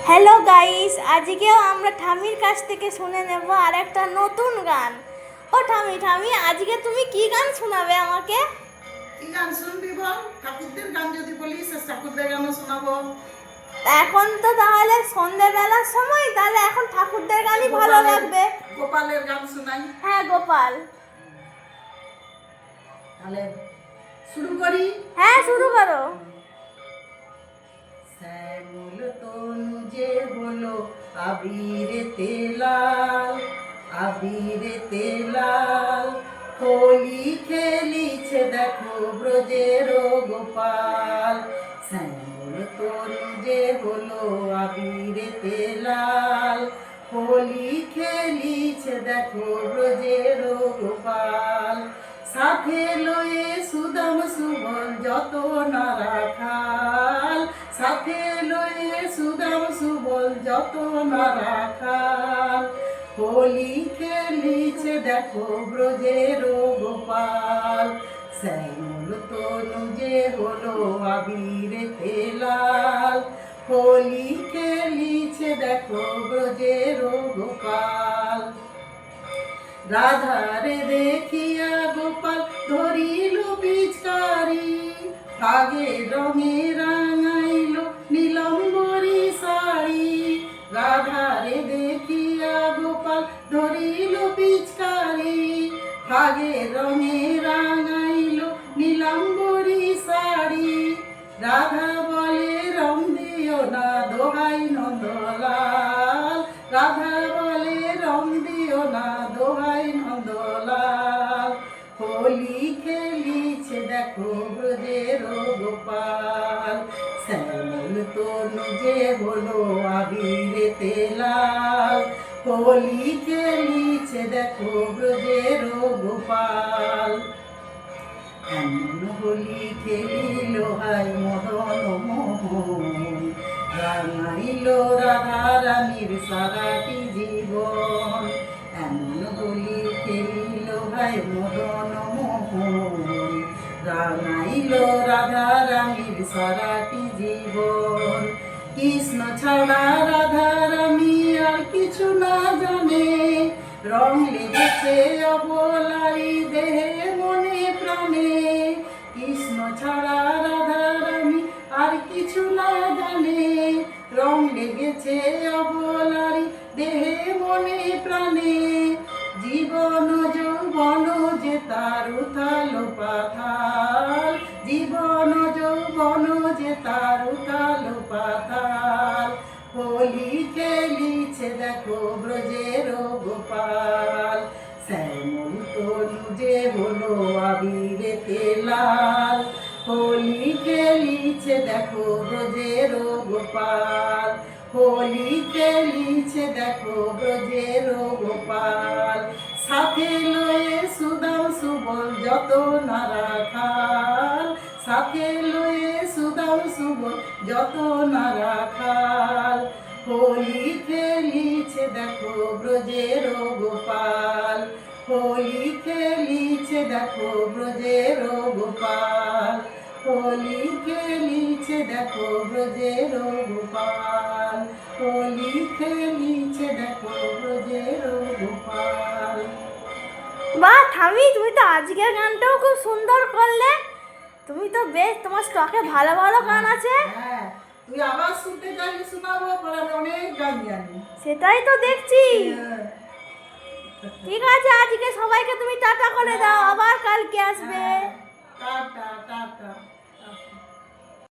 Hello guys, আজকেও আমরা ঠামির কাছ থেকে শুনে নেব আর একটা নতুন গান। ও ঠামি ঠামি, আজকে তুমি কি গান শোনাবে আমাকে? কি গান শুনবি বল? ঠাকুরদের গান যদি বলিস ঠাকুরদের গানও শোনাবো। এখন তো তাহলে সন্ধ্যেবেলার সময়, তাহলে এখন ঠাকুরদের গানই ভালো লাগবে। গোপালের গান শোনাই। হ্যাঁ, গোপাল। তাহলে শুরু করি। হ্যাঁ, শুরু করো। শ্যামল তনু যে হলো আবিরেতে লাল, আবিরেতে লাল, হোলি খেলিছে দেখো ব্রজের গোপাল। শ্যামল তনু যে হলো আবিরেতে লাল, হোলি খেলিছে দেখো ব্রজের গোপাল। সাথে লয়ে সুদাম সুবল যত না রাখাল, সাথে লয়ে সুদাম সুবল যত না রাখাল, হোলি খেলিছে দেখো ব্রজের গোপাল। শ্যামল তনু যে হলো আবিরেতে লাল, হোলি খেলিছে দেখো ব্রজের গোপাল। রাধারে দেখিয়া গোপাল ধরিল পিচকারি, রাগে রঙে রাঙাইল নীলম্বরী শাড়ি। রাধারে দেখিয়া গোপাল ধরিল পিচকারি, রাগে রঙে রাঙাইল নীলম্বরী শাড়ি। রাধা বলে রং দিও না দোহাই নন্দলাল, রাধা বলে রং দিও না দোহাই নন্দলাল, হোলি খেলিছে দেখো ব্রজের গোপাল। শ্যামল তনু যে হলো আবিরেতে লাল, হোলি খেলিছে দেখো ব্রজের গোপাল। এমন হোলি খেলিল হায় মদন মোহন, রাঙাইল রাধা রানীর সারাটি জীবন। এমন হোলি খেলিল হায় মদন মোহন, রাঙাইল রাধা রানীর সারাটি জীবন। কৃষ্ণ ছাড়া রাধা রানী আর কিছু না জানে, রং লেগেছে অবলারি দেহে মনে প্রাণে। কৃষ্ণ ছাড়া রাধা রানী আর কিছু না জানে, রং লেগেছে অবলারি দেহে মনে প্রাণে। জীবন যৌবন যে তার উথাল পাথাল, জীবন যৌবন যে তার উথাল পাথাল, হোলি খেলিছে দেখো ব্রজের গোপাল। শ্যামল তনু যে হলো আবিরেতে লাল, হোলি খেলিছে দেখো ব্রজের গোপাল, হোলি খেলিছে দেখো ব্রজের গোপাল। সাথে লয়ে সুদাম সুবল যত না রাখাল, সাথে লয়ে সুদাম সুবল যত না রাখাল, হোলি খেলিছে দেখো ব্রজের গোপাল, হোলি খেলিছে দেখো ব্রজের গোপাল, হোলি খেলিছে দেখো ব্রজের গোপাল, হোলি খেলিছে দেখো ব্রজের গোপাল। বাহ ঠামি, তুমি তো আজকের গানটাও খুব সুন্দর করলে। তুমি তো বেশ, তোমার স্টকে ভালো ভালো গান আছে। হ্যাঁ, তুই আবার শুনতে চাইলে শোনাবো, পরে আমি অনেক গান জানি। সেটাই তো দেখছি। ঠিক আছে, আজকে সবাইকে তুমি টাটা করে দাও, আবার কালকে আসবে। Tata tata tata.